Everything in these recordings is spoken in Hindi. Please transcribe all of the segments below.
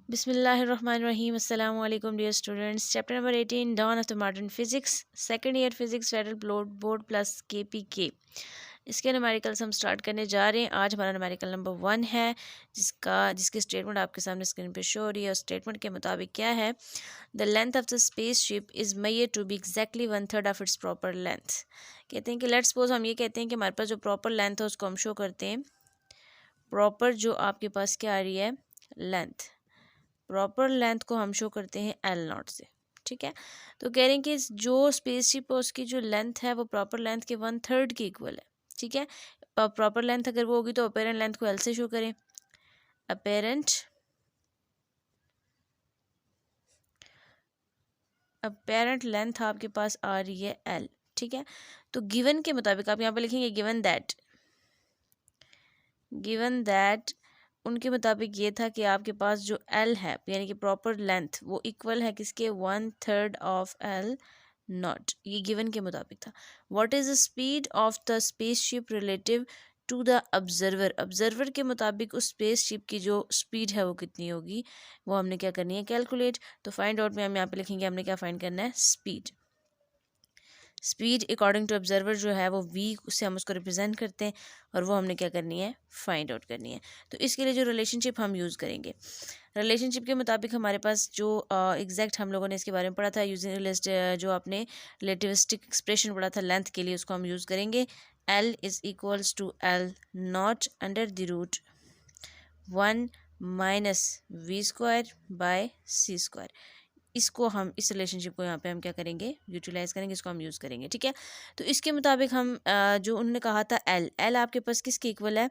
बिस्मिल्लाहिर्रहमानिर्रहीम अस्सलाम वालेकुम dear students. Chapter number 18 dawn of the modern physics, second year physics federal board plus KPK। इसके न्यूमेरिकल्स हम स्टार्ट करने जा रहे हैं। आज हमारा न्यूमेरिकल नंबर 1 है, जिसकी स्टेटमेंट आपके सामने स्क्रीन पे शो हो रही है। और स्टेटमेंट के मुताबिक क्या है, the length of the space ship is measured to be exactly 1/3 of its proper length. कहते हैं कि लेट्स सपोज हम ये कहते हैं कि हमारे पास जो प्रॉपर लेंथ है उसको हम शो करते हैं। प्रॉपर जो आपके पास क्या आ रही है, लेंथ, प्रॉपर लेंथ को हम शो करते हैं L0 से। ठीक है, तो कह रहे हैं कि जो स्पेसशिप है उसकी जो लेंथ है वो प्रॉपर लेंथ के 1/3 की इक्वल है। ठीक है, प्रॉपर लेंथ अगर वो होगी तो अपेरेंट लेंथ को L से शो करें। अपेरेंट लेंथ आपके पास आ रही है L। ठीक है, तो गिवन के मुताबिक आप यहाँ पे लिखेंगे गिवन दैट उनके मुताबिक ये था कि आपके पास जो L है यानी कि प्रॉपर लेंथ वो इक्वल है किसके, 1/3 ऑफ L0। ये गिवन के मुताबिक था। What is the speed of the spaceship relative to the observer. Observer के मुताबिक उस स्पेसशिप की जो स्पीड है वो कितनी होगी, वो हमने क्या करनी है, कैलकुलेट। तो फाइंड आउट में हम यहाँ पे लिखेंगे हमने क्या फाइंड करना है, स्पीड अकॉर्डिंग टू ऑब्जर्वर जो है वो v से हम उसको रिप्रेजेंट करते हैं और वो हमने क्या करनी है, फाइंड आउट करनी है। तो इसके लिए जो रिलेशनशिप हम यूज़ करेंगे, रिलेशनशिप के मुताबिक हमारे पास जो एग्जैक्ट हम लोगों ने इसके बारे में पढ़ा था, यूजिंग जो आपने रिलेटिविस्टिक एक्सप्रेशन पढ़ा था लेंथ के लिए, उसको हम यूज़ करेंगे। L is equals to L0 under the root 1 minus v²/c²। इसको हम इस रिलेशनशिप को यहाँ पे हम क्या करेंगे, यूटिलाइज करेंगे, इसको हम यूज़ करेंगे। ठीक है, तो इसके मुताबिक हम जो उन्होंने कहा था L आपके पास किसके इक्वल है,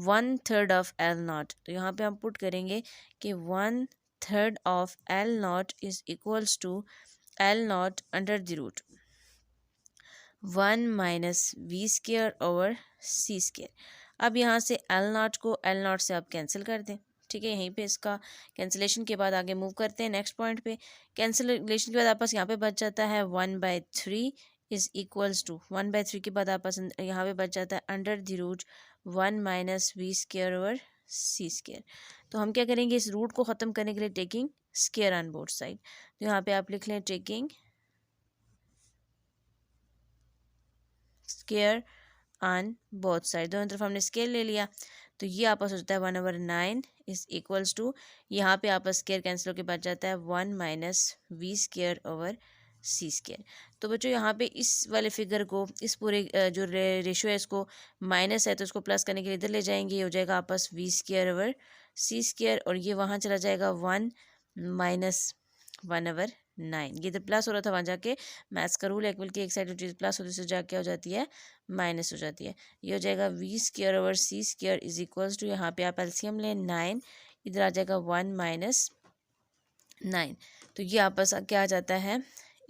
1/3 ऑफ L0। तो यहाँ पे हम पुट करेंगे कि 1/3 of L0 is equals to L0 under the root 1 minus v²/c²। अब यहाँ से L0 को L0 से आप कैंसिल कर दें। ठीक है, यहीं पे इसका कैंसिलेशन के बाद आगे मूव करते हैं नेक्स्ट पॉइंट पे। कैंसिलेशन के बाद आप पास यहाँ पे बच जाता है 1/3 इज़ इक्वल्स टू 1/3 के बाद आप पास यहाँ पे बच जाता है under the root 1 minus v²/c²। तो हम क्या करेंगे, इस रूट को ख़त्म करने के लिए taking square on both side. तो यहाँ पे आप लिख लें taking square on both side, दोनों तरफ हमने स्केयर ले लिया। तो ये आपस होता है 1/9 इज इक्वल्स टू, यहाँ पे आपस स्केयर कैंसिल होकर बच जाता है 1 माइनस v²/c²। तो बच्चों यहाँ पे इस वाले फिगर को, इस पूरे जो रेशियो है इसको माइनस है तो इसको प्लस करने के लिए इधर ले जाएंगे, ये हो जाएगा आपस v²/c²। और ये वहाँ चला जाएगा 1 माइनस 1/9। ये इधर प्लस हो रहा था, वहाँ जाके मैथ्स का रूल है बल्कि एक साइड जो चीज़ प्लस होती है जाके हो जाती है माइनस हो जाती है। ये हो जाएगा v²/c² इज इक्वल्स टू, यहाँ पे आप एलसीएम लें 9, इधर आ जाएगा 1 माइनस 9। तो ये आपस क्या आ जाता है,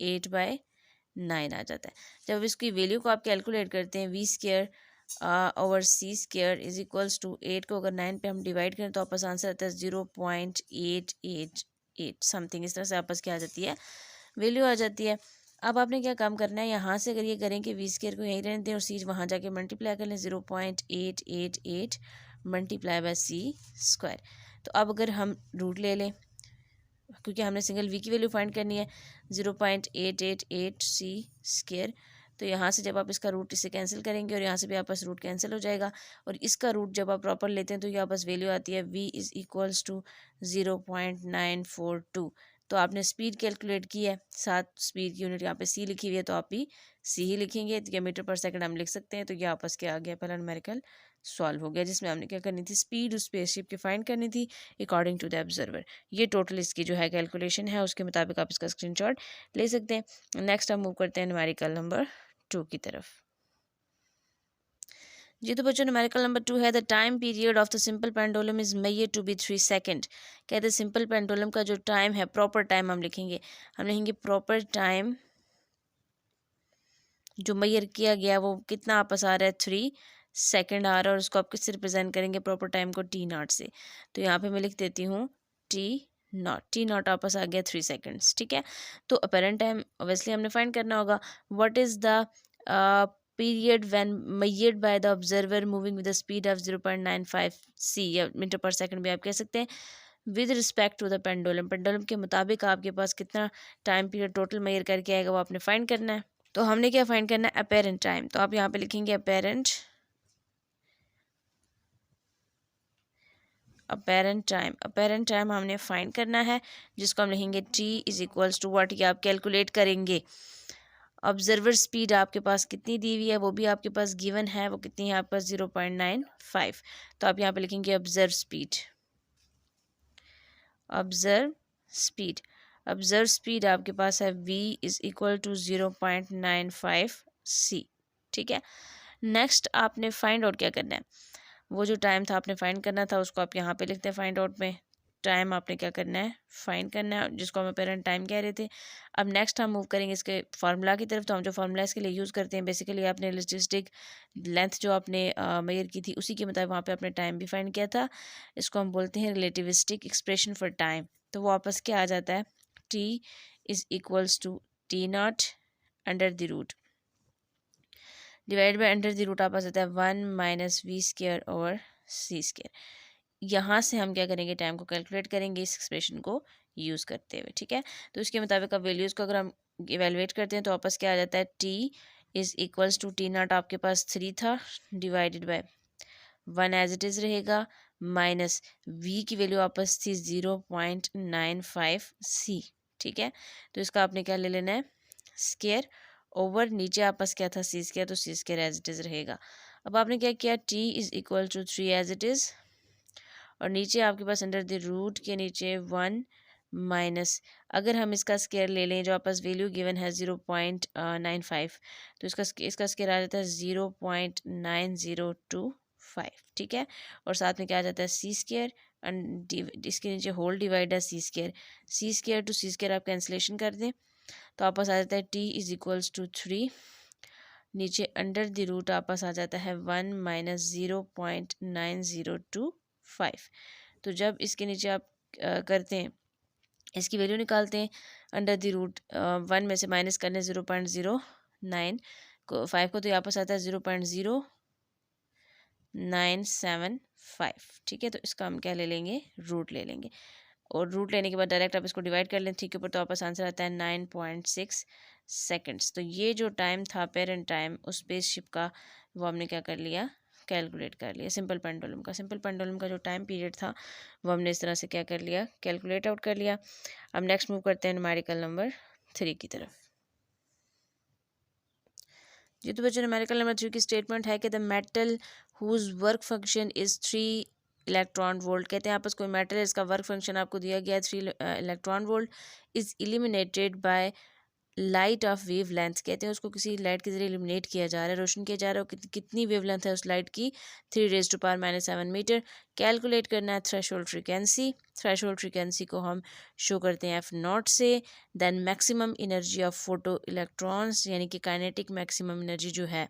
8/9 आ जाता है। जब इसकी वैल्यू को आप कैलकुलेट करते हैं, v²/c² इज इक्वल्स टू 8 को अगर 9 पे हम डिवाइड करें तो आपस आंसर आता है 0.888 समथिंग। इस तरह से आपस क्या आ जाती है, वैल्यू आ जाती है। अब आपने क्या काम करना है, यहाँ से अगर ये करें कि v² को यहीं रहने दें और c वहाँ जाके मल्टीप्लाई कर लें, 0.888 मल्टीप्लाई बाय c²। तो अब अगर हम रूट ले लें, क्योंकि हमने सिंगल v की वैल्यू फाइंड करनी है, 0.888c²। तो यहाँ से जब आप इसका रूट इससे कैंसिल करेंगे और यहाँ से भी आपस रूट कैंसिल हो जाएगा, और इसका रूट जब आप प्रॉपर लेते हैं तो ये आपस वैल्यू आती है v इज़ इक्वल्स टू 0.942। तो आपने स्पीड कैलकुलेट की है, साथ स्पीड की यूनिट यहाँ पे c लिखी हुई है तो आप भी c ही लिखेंगे, तो मीटर पर सेकंड हम लिख सकते हैं। तो ये आपस के आ गया, पहला न्यूमेरिकल सॉल्व हो गया, जिसमें हमने क्या करनी थी, स्पीड उस स्पेसशिप की फाइंड करनी थी अकॉर्डिंग टू द ऑब्जर्वर। ये टोटल इसकी जो है कैलकुलेशन है, उसके मुताबिक आप इसका स्क्रीनशॉट ले सकते हैं। नेक्स्ट हम मूव करते हैं न्यूमेरिकल नंबर 2 की तरफ। जी तो बच्चों न्यूमेरिकल नंबर 2 है, the time period of the simple pendulum is measured to be 3 second. कहते हैं सिंपल पेंडुलम का जो टाइम है, प्रॉपर टाइम हम लिखेंगे प्रॉपर टाइम जो मेजर किया गया वो कितना आपस आ रहा है, 3 सेकंड आ रहा है। और उसको आप किससे रिप्रेजेंट करेंगे, प्रॉपर टाइम को T0 से। तो यहाँ पे मैं लिख देती हूँ T0 आपस आ गया 3 सेकंड्स। ठीक है, तो अपेरेंट टाइम ऑब्वियसली हमने फाइंड करना होगा। What is the period when measured by the observer moving with the speed of 0.95 c या मीटर पर सेकंड भी आप कह सकते हैं। With respect to the pendulum, pendulum के मुताबिक आपके पास कितना टाइम पीरियड टोटल मेजर करके आएगा वो आपने फाइंड करना है। तो हमने क्या फाइंड करना है, अपेरेंट टाइम। तो आप यहाँ पे लिखेंगे अपेरेंट टाइम हमने फाइंड करना है, जिसको हम लिखेंगे t is equals to what, ये आप कैलकुलेट करेंगे। ऑब्जर्वर स्पीड आपके पास कितनी दी हुई है वो भी आपके पास गिवन है, वो कितनी है आपके पास 0.95। तो आप यहाँ पे लिखेंगे observe speed, observe speed observe speed आपके पास है v is equal to 0.95 c। ठीक है, नेक्स्ट आपने फाइंड आउट क्या करना है, वो जो टाइम था आपने फाइंड करना था उसको आप यहाँ पे लिखते हैं फाइंड आउट में। टाइम आपने क्या करना है, फाइंड करना है, जिसको हम अपेरेंट टाइम कह रहे थे। अब नेक्स्ट हम मूव करेंगे इसके फार्मूला की तरफ। तो हम जो फार्मूला इसके लिए यूज़ करते हैं, बेसिकली आपने लॉजिस्टिक लेंथ जो आपने मेजर की थी उसी के मुताबिक वहाँ पे आपने टाइम भी फाइंड किया था। इसको हम बोलते हैं रिलेटिविस्टिक एक्सप्रेशन फॉर टाइम। तो वो वापस क्या आ जाता है, t is equals to t not under the root divide by under the root, आप आ जाता है 1 minus V square over C square. यहाँ से हम क्या करेंगे, टाइम को कैलकुलेट करेंगे इस एक्सप्रेशन को यूज़ करते हुए। ठीक है, तो इसके मुताबिक अब वैल्यूज़ को अगर हम इवेलुएट करते हैं तो वापस क्या आ जाता है, t is equals to T not आपके पास 3 था divided by 1 as it is रहेगा, माइनस v की वैल्यू वापस थी 0.95 c। ठीक है, तो इसका आपने क्या ले लेना है, स्क्वायर ओवर नीचे आपस क्या था सी स्क्वायर, तो C square as it is रहेगा। अब आपने क्या किया, t is equal to 3 as it is, और नीचे आपके पास अंडर द रूट के नीचे 1 माइनस, अगर हम इसका स्क्वायर ले लें जो आपस वैल्यू गिवन है 0.95, तो इसका स्क्वायर आ जाता है 0.9025। ठीक है, और साथ में क्या आ जाता है सी स्क्वायर, इसके नीचे होल डिवाइड है सी स्क्वायर टू सी स्क्वायर आप कैंसिलेशन कर दें तो आपस आ जाता है t इज इक्वल्स टू 3, नीचे अंडर द रूट आपस आ जाता है 1 माइनस 0.9025। तो जब इसके नीचे आप करते हैं, इसकी वैल्यू निकालते हैं, अंडर द रूट 1 में से माइनस करने 0.095 को, तो यहाँ पर आता है 0.0975। ठीक है, तो इसका हम क्या ले लेंगे, रूट ले लेंगे, और रूट लेने के बाद डायरेक्ट आप इसको डिवाइड कर लें ठीक है ऊपर, तो आपस आंसर आता है 9.6 सेकेंड्स। तो ये जो टाइम था पेरेंट टाइम उस स्पेसशिप का, वो हमने क्या कर लिया, कैलकुलेट कर लिया। सिंपल पेंडुलम का जो टाइम पीरियड था वो हमने इस तरह से क्या कर लिया, कैलकुलेट आउट कर लिया। अब नेक्स्ट मूव करते हैं न्यूमेरिकल नंबर 3 की तरफ। जी तो बच्चों, न्यूमेरिकल नंबर 3 की स्टेटमेंट है कि the metal whose work function is 3 electron volt. कहते हैं आपस कोई मेटल है, इसका वर्क फंक्शन आपको दिया गया है 3 electron volt, is eliminated by light of wave length. कहते हैं उसको किसी लाइट के जरिए इल्यूमिनेट किया जा रहा है, रोशन किया जा रहा है, कितनी वेव लेंथ है उस लाइट की, 3⁻⁻7 मीटर। कैलकुलेट करना है थ्रेशोल्ड फ्रीक्वेंसी, थ्रेशोल्ड फ्रीक्वेंसी को हम शो करते हैं F0 से। Then maximum energy of photo electrons, यानी कि काइनेटिक मैक्सिमम एनर्जी जो है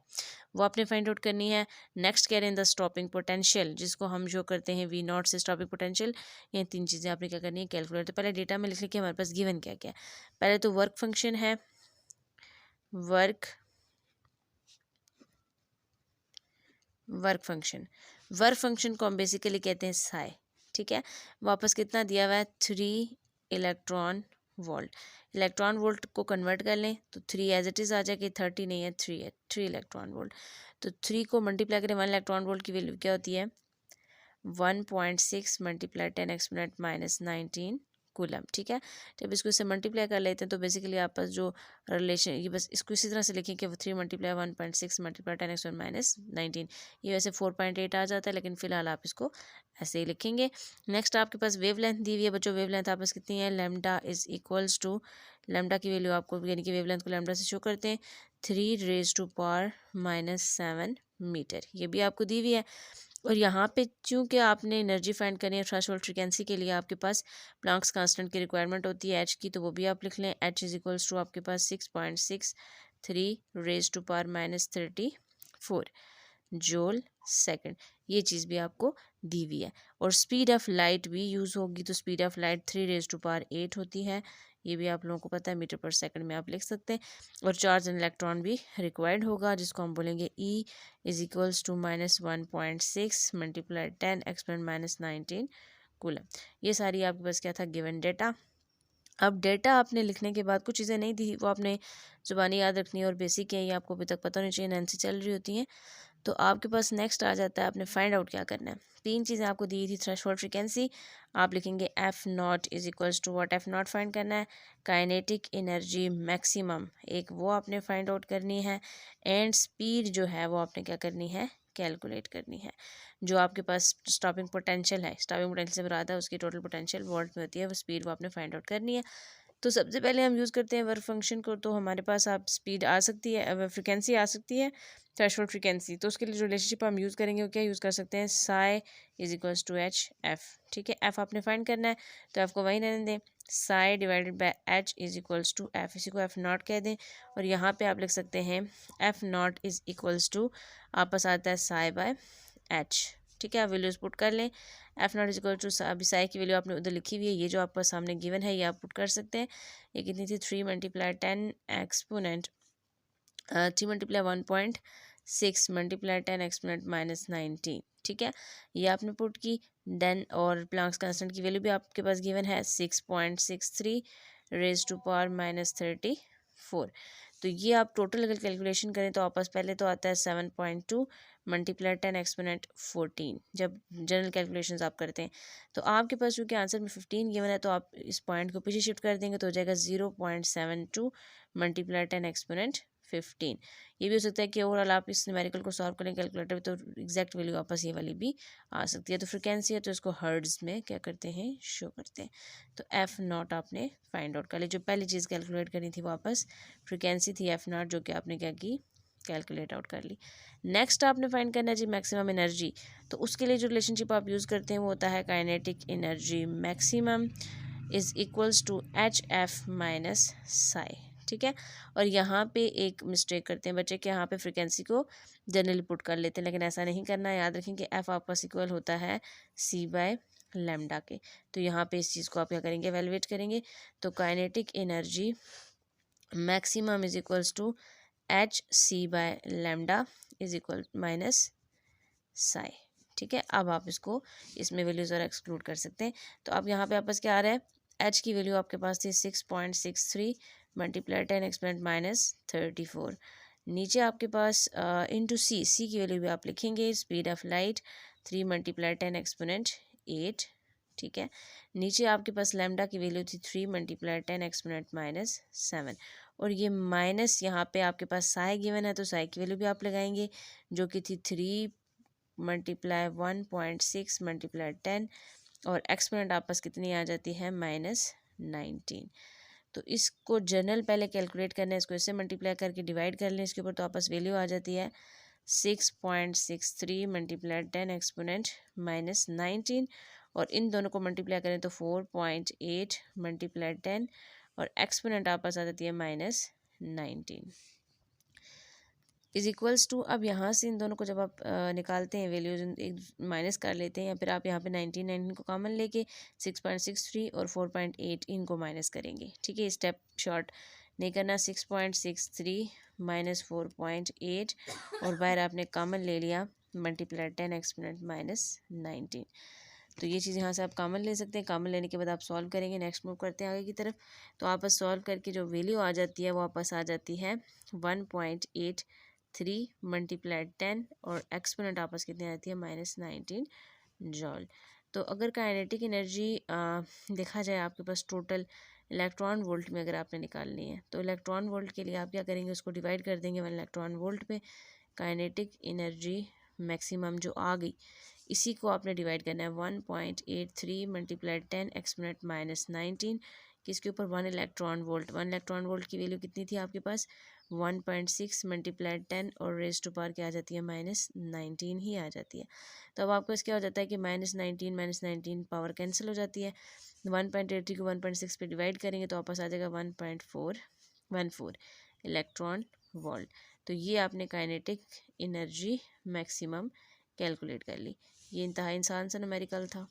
वो आपने फाइंड आउट करनी है। नेक्स्ट कह रहे हैं द स्टॉपिंग पोटेंशियल, जिसको हम जो करते हैं V0 से स्टॉपिंग पोटेंशियल। ये 3 चीज़ें आपने क्या करनी है, कैलकुलेट। तो पहले डेटा में लिख लिया कि हमारे पास गिवन क्या क्या है। पहले तो वर्क फंक्शन है, वर्क फंक्शन को हम बेसिकली कहते हैं साई। ठीक है, वापस कितना दिया हुआ है, 3 इलेक्ट्रॉन वोल्ट। इलेक्ट्रॉन वोल्ट को कन्वर्ट कर लें तो 3 एज इट इज़ आ जाएगी, 30 नहीं है, 3 है, 3 इलेक्ट्रॉन वोल्ट। तो 3 को मल्टीप्लाई करें, 1 इलेक्ट्रॉन वोल्ट की वैल्यू क्या होती है, 1.6 मल्टीप्लाई 10 एक्सपोनेंट -19 कूलम। ठीक है, जब इसको इससे मल्टीप्लाई कर लेते हैं तो बेसिकली आपस जो रिलेशन, ये बस इसको इसी तरह से लिखें कि 3 मल्टीप्लाई 1.6 मल्टीप्लाई 10 एक्सपोनेंट -19, ये वैसे 4.8 आ जाता है, लेकिन फिलहाल आप इसको ऐसे ही लिखेंगे। नेक्स्ट आपके पास वेव लेंथ दी हुई है बच्चों, वेव लेंथ आपस कितनी है, lambda is equals to, lambda की वैल्यू आपको यानी कि वेव लेंथ को लैम्डा से शो करते हैं 3⁻⁻7 मीटर, ये भी आपको दी हुई है। और यहाँ पे चूँकि आपने एनर्जी फाइंड करनी है थ्रेशोल्ड फ्रीक्वेंसी के लिए, आपके पास प्लैंक्स कांस्टेंट की रिक्वायरमेंट होती है एच की, तो वो भी आप लिख लें, एच इज इक्वल्स टू आपके पास 6.63 ⁻34 जूल सेकंड, ये चीज़ भी आपको दी हुई है। और स्पीड ऑफ लाइट भी यूज़ होगी, तो स्पीड ऑफ लाइट 3⁸ होती है, ये भी आप लोगों को पता है, मीटर पर सेकंड में आप लिख सकते हैं। और चार्ज एंड इलेक्ट्रॉन भी रिक्वायर्ड होगा, जिसको हम बोलेंगे E is equals to -1.6 multiply 10 exponent -19 coulomb. ये सारी आपके पास क्या था, गिवन डेटा। अब डेटा आपने लिखने के बाद कुछ चीज़ें नहीं दी, वो आपने ज़ुबानी याद रखनी है और बेसिक है, ये आपको अभी तक पता होनी चाहिए, नैन्सी चल रही होती हैं। तो आपके पास नेक्स्ट आ जाता है आपने फाइंड आउट क्या करना है। 3 चीज़ें आपको दी थी। थ्रेशोल्ड फ्रीक्वेंसी आप लिखेंगे F not is equals to what, F not find करना है। काइनेटिक एनर्जी मैक्सिमम एक वो आपने फाइंड आउट करनी है। एंड स्पीड जो है वो आपने क्या करनी है, कैलकुलेट करनी है। जो आपके पास स्टॉपिंग पोटेंशियल है, स्टॉपिंग पोटेंशियल से मुराद है उसकी टोटल पोटेंशियल वोल्ट में होती है, वो स्पीड वो आपने फाइंड आउट करनी है। तो सबसे पहले हम यूज़ करते हैं वर्क फंक्शन को। तो हमारे पास आप स्पीड आ सकती है, फ्रीक्वेंसी आ सकती है, थ्रेशोल्ड फ्रीक्वेंसी। तो उसके लिए जो रिलेशनशिप हम यूज़ करेंगे वो क्या यूज़ कर सकते हैं, psi is equals to H F. ठीक है, एफ आपने फाइंड करना है तो एफ को वहीं रहने दें, psi divided by H is equals to F, इसी को एफ नॉट कह दें। और यहाँ पे आप लिख सकते हैं F not is equals to, आपस आता है साई बाय एच। ठीक है, आप वैल्यूज पुट कर लें। F not is equal to, अभी साई की वैल्यू आपने उधर लिखी हुई है, ये जो आपका सामने गिवन है ये आप पुट कर सकते हैं। ये कितनी थी, 3 multiply 10 exponent 3 multiply 1.6 multiply 10 exponent minus 19। ठीक है, ये आपने पुट की। देन और प्लांक्स कांस्टेंट की वैल्यू भी आपके पास गिवन है 6.63 रेज टू पावर माइनस 34। तो ये आप टोटल अगर कैलकुलेशन करें तो आपस पहले तो आता है 7.2 मल्टीप्लाई 10 एक्सपोनेंट 14 जब जनरल कैलकुलेशंस आप करते हैं। तो आपके पास चूँकि आंसर में 15 गिवन है तो आप इस पॉइंट को पीछे शिफ्ट कर देंगे तो हो जाएगा 0.72 मल्टीप्लाई 10 एक्सपोनेंट 15। ये भी हो सकता है कि ओवरऑल आप इस न्यूमेरिकल को सॉल्व करें कैलकुलेटर में तो एग्जैक्ट वैल्यू वापस ये वाली भी आ सकती है। तो फ्रिक्वेंसी है तो इसको हर्ट्ज में क्या करते हैं, शो करते हैं। तो एफ नॉट आपने फाइंड आउट कर लिया। जो पहली चीज़ कैलकुलेट करनी थी वापस फ्रिक्वेंसी थी एफ नॉट, जो कि आपने क्या की, कैलकुलेट आउट कर ली। नेक्स्ट आपने फाइंड करना है जी मैक्सिमम एनर्जी। तो उसके लिए जो रिलेशनशिप आप यूज़ करते हैं वो होता है kinetic energy maximum is equals to H F minus psi. ठीक है, और यहाँ पे एक मिस्टेक करते हैं बच्चे कि यहाँ पे फ्रिक्वेंसी को जनरली पुट कर लेते हैं, लेकिन ऐसा नहीं करना है। याद रखें कि एफ आपस इक्वल होता है सी बाय लैम्डा के। तो यहाँ पे इस चीज़ को आप क्या करेंगे, एवेलुएट करेंगे। तो kinetic energy maximum is equals to H C by lambda is equal minus psi. ठीक है, अब आप इसको इसमें वैल्यूज और एक्सक्लूड कर सकते हैं। तो अब यहाँ पे आपस क्या आ रहा है, एच की वैल्यू आपके पास थी 6.63 मल्टीप्लाई 10 एक्सपोनेंट माइनस 34। नीचे आपके पास इंटू सी, सी की वैल्यू भी आप लिखेंगे, speed of light 3 multiply 10 exponent 8। ठीक है, नीचे आपके पास लैम्डा की वैल्यू थी 3 मल्टीप्लाई 10 एक्सपोनेंट माइनस 7। और ये माइनस यहाँ पे आपके पास साई गिवन है तो साई की वैल्यू भी आप लगाएंगे जो कि थी 3 मल्टीप्लाई 1.6 मल्टीप्लाई 10 और एक्सपोनेंट आपस कितनी आ जाती है, माइनस 19। तो इसको जनरल पहले कैलकुलेट करना है, इसको इससे मल्टीप्लाई करके डिवाइड कर लें इसके ऊपर तो आपस वैल्यू आ जाती है 6.63 मल्टीप्लाई 10 एक्सपोनेंट माइनस 19। और इन दोनों को मल्टीप्लाई करें तो 4.8 मल्टीप्लाई 10 और एक्सपोनेंट आपस आ जाती है माइनस 19 इज इक्वल्स टू। अब यहाँ से इन दोनों को जब आप निकालते हैं वैल्यूज, एक माइनस कर लेते हैं या फिर आप यहाँ पे 19 को कॉमन लेके 6.63 और 4.8 इनको माइनस करेंगे। ठीक है, स्टेप शॉर्ट नहीं करना, 6.63 माइनस 4.8 और बाहर आपने कॉमन ले लिया मल्टीप्लाई 10 एक्सपोनेंट माइनस 19। तो ये चीज़ यहाँ से आप कॉमन ले सकते हैं। कॉमन लेने के बाद आप सॉल्व करेंगे, नेक्स्ट मूव करते हैं आगे की तरफ। तो आपस सॉल्व करके जो वैल्यू आ जाती है वो आपस आ जाती है 1.83 मल्टीप्लाई 10 और एक्सपोनेंट आपस कितनी आती है, माइनस 19 जॉल। तो अगर काइनेटिक एनर्जी देखा जाए आपके पास टोटल इलेक्ट्रॉन वोल्ट में अगर आपने निकालनी है तो इलेक्ट्रॉन वोल्ट के लिए आप क्या करेंगे, उसको डिवाइड कर देंगे 1 इलेक्ट्रॉन वोल्ट पे। काइनेटिक एनर्जी मैक्सिमम जो आ गई इसी को आपने डिवाइड करना है 1.83 मल्टीप्लाई 10 एक्सपोनेंट माइनस 19 किसके ऊपर, 1 इलेक्ट्रॉन वोल्ट। 1 इलेक्ट्रॉन वोल्ट की वैल्यू कितनी थी आपके पास, 1.6 मल्टीप्लाई 10 और रेज टू पावर क्या आ जाती है, माइनस 19 ही आ जाती है। तो अब आपको क्या हो जाता है कि माइनस 19 पावर कैंसिल हो जाती है। 1.83 को 1.6 पे डिवाइड करेंगे तो वापस आ जाएगा 1.414 इलेक्ट्रॉन वोल्ट। तो ये आपने काइनेटिक एनर्जी मैक्सिमम कैलकुलेट कर ली। ये इंतहा इंसान सा न्यूमेरिकल था।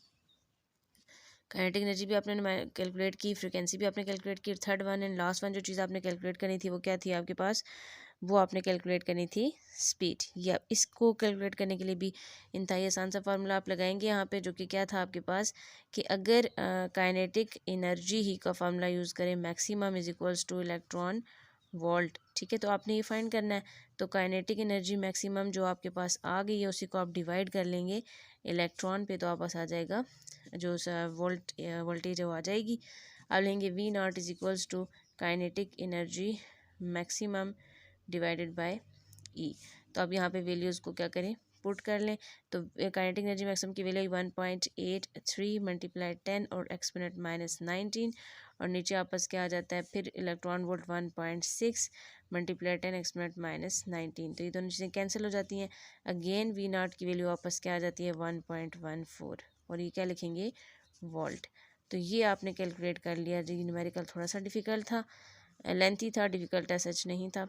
काइनेटिक एनर्जी भी आपने कैलकुलेट की, फ्रीक्वेंसी भी आपने कैलकुलेट की। Third one and last one जो चीज़ आपने कैलकुलेट करनी थी वो क्या थी आपके पास, वो आपने कैलकुलेट करनी थी स्पीड। या इसको कैलकुलेट करने के लिए भी इंतहाई आसान सा फार्मूला आप लगाएंगे यहाँ पे, जो कि क्या था आपके पास कि अगर काइनेटिक एनर्जी ही का फार्मूला यूज़ करें, maximum is equals two electron volt, ठीक है। तो आपने ये फाइंड करना है। तो काइनेटिक एनर्जी मैक्सिमम जो आपके पास आ गई है उसी को आप डिवाइड कर लेंगे इलेक्ट्रॉन पे, तो आप पास आ जाएगा जो वोल्टेज है वो आ जाएगी। अब लेंगे V naught is equals to kinetic energy maximum divided by E. तो अब यहाँ पे वैल्यूज़ को क्या करें, पुट कर लें। तो काइनेटिक एनर्जी मैक्सिमम की वैल्यू 1.83 मल्टीप्लाई 10 और एक्सपोनेंट -19, और नीचे आपस क्या आ जाता है फिर इलेक्ट्रॉन वोल्ट 1.6 मल्टीप्लाई 10 एक्सपोनेंट -19। तो ये दोनों चीज़ें कैंसिल हो जाती हैं। अगेन वी नॉट की वैल्यू आपस क्या आ जाती है 1.14, और ये क्या लिखेंगे वोल्ट। तो ये आपने कैलकुलेट कर लिया। जी न्यूमेरिकल थोड़ा सा डिफ़िकल्ट था, लेंथी था, डिफ़िकल्ट सच नहीं था।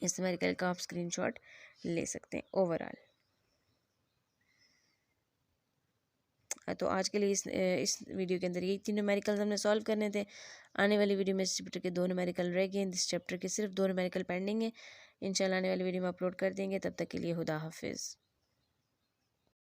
इस न्यूमेरिकल का आप स्क्रीनशॉट ले सकते हैं ओवरऑल। तो आज के लिए इस वीडियो के अंदर ये 3 न्यूमेरिकल हमने सॉल्व करने थे। आने वाली वीडियो में इस चैप्टर के 2 न्यूमेरिकल रह गए। इस चैप्टर के सिर्फ 2 न्यूमेरिकल पेंडिंग है। इंशाल्लाह आने वाली वीडियो में अपलोड कर देंगे। तब तक के लिए खुदा हाफिज़।